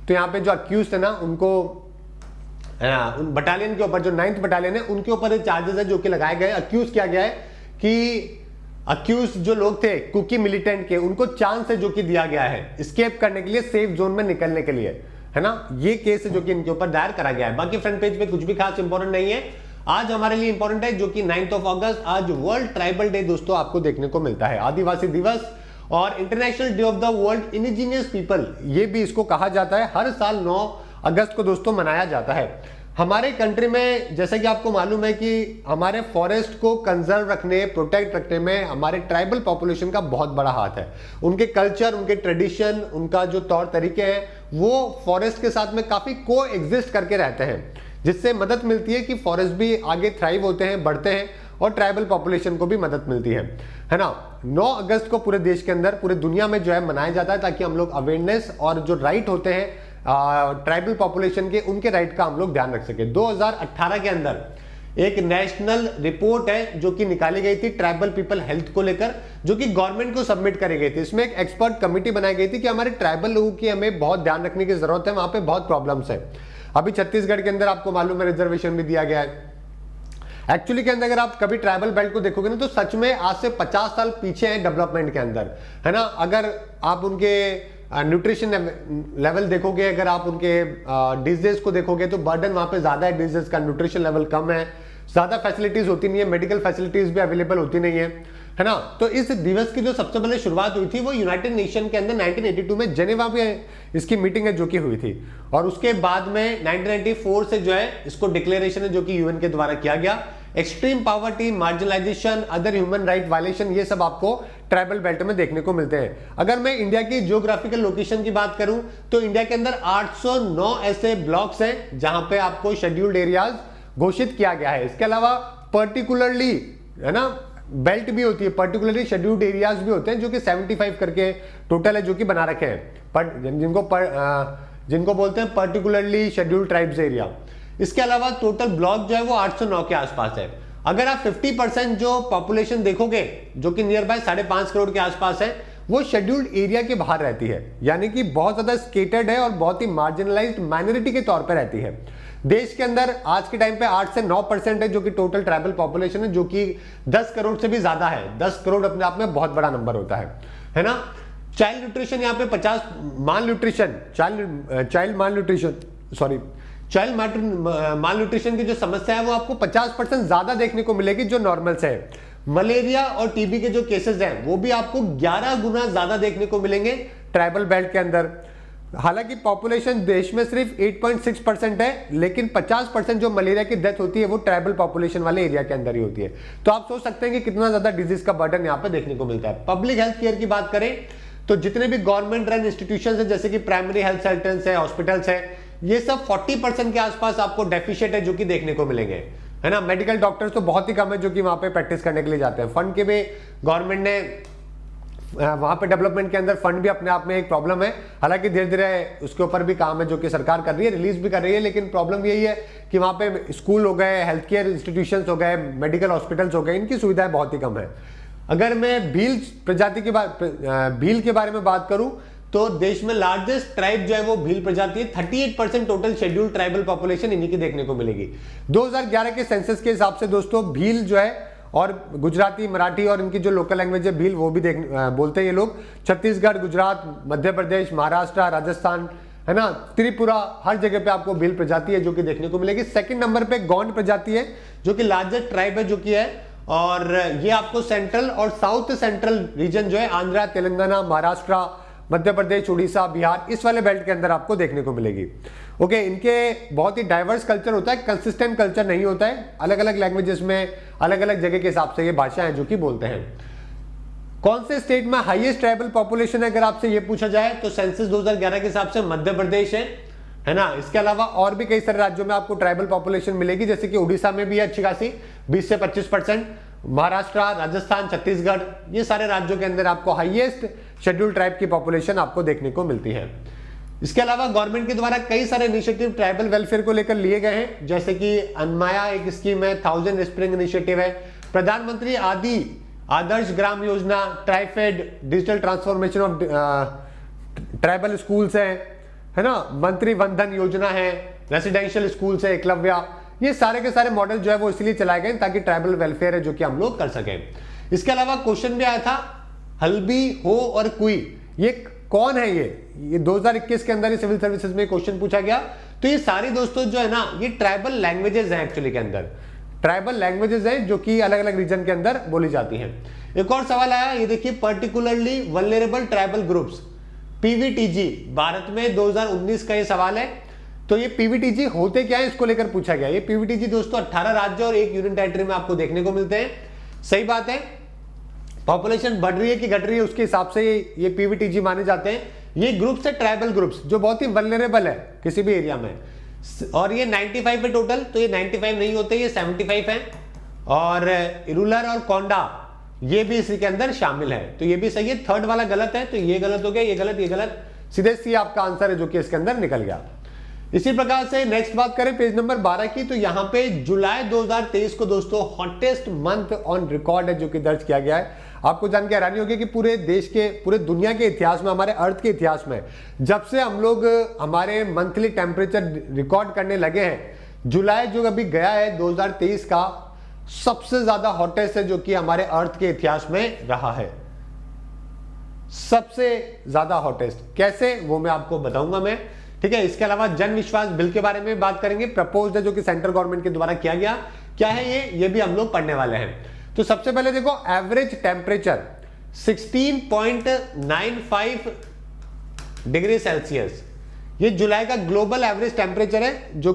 तो यहाँ पे जो अक्यूज है ना उनको उन बटालियन के ऊपर, जो 9th बटालियन है उनके ऊपर चार्जेस है जो कि लगाए गए। अक्यूज किया गया है कि अक्यूज जो लोग थे कुकी मिलिटेंट के, उनको चांस है जो कि दिया गया है स्केप करने के लिए, सेफ जोन में निकलने के लिए, है ना। ये केस है जो कि इनके ऊपर दायर करा गया है। बाकी फ्रंट पेज पे कुछ भी खास इंपॉर्टेंट नहीं है। आज हमारे लिए इंपॉर्टेंट है जो कि 9 अगस्त, आज वर्ल्ड ट्राइबल डे दोस्तों आपको देखने को मिलता है, आदिवासी दिवस और international day of the world indigenous people, ये भी इसको कहा जाता है। हर साल 9 अगस्त को दोस्तों मनाया जाता है। हमारे कंट्री में जैसे कि आपको मालूम है कि हमारे फॉरेस्ट को कंजर्व रखने, प्रोटेक्ट रखने में हमारे ट्राइबल पॉपुलेशन का बहुत बड़ा हाथ है। उनके कल्चर, उनके ट्रेडिशन, उनका जो तौर तरीके हैं वो फॉरेस्ट के साथ में काफी को एग्जिस्ट करके रहते हैं, जिससे मदद मिलती है कि फॉरेस्ट भी आगे थ्राइव होते हैं, बढ़ते हैं और ट्राइबल पॉपुलेशन को भी मदद मिलती है ना। 9 अगस्त को पूरे देश के अंदर, पूरे दुनिया में जो है मनाया जाता है ताकि हम लोग अवेयरनेस और जो राइट होते हैं ट्राइबल पॉपुलेशन के, उनके राइट का हम लोग ध्यान रख सके। 2018 के अंदर एक नेशनल रिपोर्ट है जो कि निकाली गई थी ट्राइबल पीपल हेल्थ को लेकर, जो कि गवर्नमेंट को सबमिट करी गई थी। इसमें एक एक्सपर्ट कमेटी बनाई गई थी कि हमारे ट्राइबल लोगों की हमें बहुत ध्यान रखने की जरूरत है, वहां पे बहुत प्रॉब्लम्स है। अभी छत्तीसगढ़ के अंदर आपको मालूम है रिजर्वेशन भी दिया गया है। एक्चुअली के अंदर अगर आप कभी ट्राइबल बेल्ट को देखोगे ना तो सच में आज से 50 साल पीछे है डेवलपमेंट के अंदर, है ना। अगर आप उनके न्यूट्रिशन लेवल देखोगे, अगर आप उनके डिजीज को देखोगे तो बर्डन वहां पे ज्यादा है, डिजीज का न्यूट्रिशन लेवल कम है, ज्यादा फैसिलिटीज होती नहीं है, मेडिकल फैसिलिटीज भी अवेलेबल होती नहीं है ना। तो इस दिवस की जो सबसे पहले शुरुआत हुई थी वो यूनाइटेड नेशन के अंदर 1982 में जेनेवा में इसकी मीटिंग है जो कि हुई थी, और उसके बाद में 1994 से जो है इसको डिक्लेरेशन है जो कि यूएन के द्वारा किया गया। Extreme poverty, marginalisation, other human right violation, ये सब आपको ट्राइबल बेल्ट में देखने को मिलते हैं। अगर मैं इंडिया की जियोग्राफिकल लोकेशन की बात करूं तो इंडिया के अंदर 809 ऐसे ब्लॉक्स हैं जहां पे आपको शेड्यूल्ड एरियाज घोषित किया गया है। इसके अलावा पर्टिकुलरली, है ना, बेल्ट भी होती है, पर्टिकुलरली शेड्यूल्ड एरियाज भी होते हैं जो कि 75 करके टोटल है जो कि बना रखे हैं, जिनको बोलते हैं पर्टिकुलरली शेड्यूल्ड ट्राइब्स एरिया। इसके अलावा टोटल ब्लॉक जो है वो 809 के आसपास है। अगर आप 50% जो पॉपुलेशन देखोगे जो कि नियर बाय 5.5 करोड़ के आसपास है, वो शेड्यूल्ड एरिया के बाहर रहती है, यानी कि बहुत ज्यादा स्केटर्ड है और बहुत ही मार्जिनलाइज्ड माइनॉरिटी के तौर पर रहती है। देश के अंदर आज के टाइम पे 8 से 9% है जो कि टोटल ट्राइबल पॉपुलेशन है, जो कि 10 करोड़ से भी ज्यादा है। 10 करोड़ अपने आप में बहुत बड़ा नंबर होता है ना। चाइल्ड न्यूट्रिशन यहाँ पे 50 चाइल्ड माल न्यूट्रिशन की जो समस्या है वो आपको 50% ज्यादा देखने को मिलेगी जो नॉर्मल से है। मलेरिया और टीबी के जो केसेस हैं वो भी आपको 11 गुना ज्यादा देखने को मिलेंगे ट्राइबल बेल्ट के अंदर। हालांकि पॉपुलेशन देश में सिर्फ 8.6% है, लेकिन 50% जो मलेरिया की डेथ होती है वो ट्राइबल पॉपुलेशन वाले एरिया के अंदर ही होती है। तो आप सोच सकते हैं कि कितना ज्यादा डिजीज का बर्डन यहाँ पे देखने को मिलता है। पब्लिक हेल्थ केयर की बात करें तो जितने भी गवर्नमेंट रन इंस्टीट्यूशन है, जैसे कि प्राइमरी हेल्थ सेंटर्स है, हॉस्पिटल्स है, ये सब 40% के आसपास आपको डेफिशिएंट है जो कि देखने को मिलेंगे, है ना। मेडिकल डॉक्टर्स तो बहुत ही कम है जो कि वहां पे प्रैक्टिस करने के लिए जाते हैं। फंड के भी गवर्नमेंट ने वहां पे डेवलपमेंट के अंदर फंड भी अपने आप में एक प्रॉब्लम है। हालांकि धीरे धीरे उसके ऊपर भी काम है जो कि सरकार कर रही है, रिलीज भी कर रही है, लेकिन प्रॉब्लम यही है कि वहां पे स्कूल हो गए, हेल्थ केयर इंस्टीट्यूशंस हो गए, मेडिकल हॉस्पिटल्स हो गए, इनकी सुविधाएं बहुत ही कम है। अगर मैं भील प्रजाति की भील के बारे में बात करूं तो देश में लार्जेस्ट ट्राइब जो है वो भील प्रजाति है। 38% टोटल शेड्यूल्ड ट्राइबल पॉपुलेशन इन्हीं की देखने को मिलेगी। 2011 के सेंसस के हिसाब से दोस्तों भील जो है, और गुजराती, मराठी और इनकी जो लोकल लैंग्वेज है भील, वो भी बोलते हैं ये लोग। छत्तीसगढ़, गुजरात, मध्य प्रदेश, महाराष्ट्र, राजस्थान, है ना, त्रिपुरा, हर जगह पे आपको भील प्रजाति है जो कि देखने को मिलेगी। सेकंड नंबर पे गोंड प्रजाति है जो कि लार्जेस्ट ट्राइब है जो कि है, और ये आपको सेंट्रल और साउथ सेंट्रल रीजन जो है आंध्रा, तेलंगाना, महाराष्ट्र, मध्य प्रदेश, उड़ीसा, बिहार, इस वाले बेल्ट के अंदर आपको देखने को मिलेगी। ओके, इनके बहुत ही डाइवर्स कल्चर होता है, कंसिस्टेंट कल्चर नहीं होता है। अलग अलग लैंग्वेजेस में अलग अलग जगह के हिसाब से ये भाषाएं जो कि बोलते हैं। कौन से स्टेट में हाईएस्ट ट्राइबल पॉपुलेशन है अगर आपसे ये पूछा जाए तो सेंसस 2011 के हिसाब से मध्य प्रदेश है ना। इसके अलावा और भी कई सारे राज्यों में आपको ट्राइबल पॉपुलेशन मिलेगी, जैसे कि उड़ीसा में भी है अच्छी खासी 20 से 25%, महाराष्ट्र, राजस्थान, छत्तीसगढ़, ये सारे राज्यों के अंदर आपको हाईएस्ट शेड्यूल्ड ट्राइब की पॉपुलेशन आपको देखने को मिलती है। इसके अलावा गवर्नमेंट के द्वारा कई सारे इनिशिएटिव ट्राइबल वेलफेयर को लेकर लिए गए हैं, जैसे कि अनमाया एक स्कीम है, 1000 स्प्रिंग इनिशिएटिव है, प्रधानमंत्री Adarsh Gram Yojana, TRIFED, digital transformation of tribal schools है ना, मंत्री वंदन योजना है, रेसिडेंशियल स्कूल है एकलव्या, ये सारे के सारे मॉडल जो है वो इसलिए चलाए गए ताकि ट्राइबल वेलफेयर है जो कि हम लोग कर सकें। इसके अलावा क्वेश्चन भी आया था हल्बी, हो और कुई, ये कौन है? ये 2021 के अंदर सिविल सर्विसेज में क्वेश्चन पूछा गया। तो ये सारी दोस्तों जो है ना, ये ट्राइबल लैंग्वेजेस हैं एक्चुअली के अंदर, ट्राइबल लैंग्वेजेस हैं जो कि अलग अलग रीजन के अंदर बोली जाती हैं। एक और सवाल आया, ये देखिए, particularly vulnerable tribal groups, PVTG, Bharat में 2019 का ये सवाल है। तो ये पीवीटीजी होते क्या है, इसको लेकर पूछा गया। ये पीवीटीजी दोस्तों 18 राज्य और 1 यूनियन टेरिटरी में आपको देखने को मिलते हैं। सही बात है, पॉपुलेशन बढ़ रही है कि घट रही है उसके हिसाब से ये पीवीटीजी माने जाते हैं। ये ग्रुप्स है ट्राइबल ग्रुप्स जो बहुत ही वल्नरेबल है किसी भी एरिया में, और ये 95 है टोटल। तो ये 95 नहीं होते, ये 75 है, और रूरल और कोंडा ये भी इसी के अंदर शामिल है। तो ये भी सही है, थर्ड वाला गलत है, तो ये गलत हो गया, ये गलत, ये गलत, सीधे सी आपका आंसर है जो कि इसके अंदर निकल गया। इसी प्रकार से नेक्स्ट बात करें पेज नंबर 12 की, तो यहां पे जुलाई 2023 को दोस्तों हॉटेस्ट मंथ ऑन रिकॉर्ड है जो कि दर्ज किया गया है। आपको जान के हैरानी होगी कि पूरे देश के, पूरे दुनिया के इतिहास में, हमारे अर्थ के इतिहास में जब से हम लोग हमारे मंथली टेम्परेचर रिकॉर्ड करने लगे हैं, जुलाई जो अभी गया है 2023 का सबसे ज्यादा हॉटेस्ट है जो कि हमारे अर्थ के इतिहास में रहा है, सबसे ज्यादा हॉटेस्ट। कैसे, वो मैं आपको बताऊंगा मैं, ठीक है। इसके अलावा जन विश्वास बिल के बारे में बात करेंगे, प्रपोज्ड है जो कि सेंट्रल गवर्नमेंट के द्वारा किया गया। क्या है ये भी हम लोग पढ़ने वाले हैं। तो सबसे पहले देखो, एवरेज टेम्परेचर 16.95 डिग्री सेल्सियस, ये जुलाई का ग्लोबल एवरेज टेम्परेचर है जो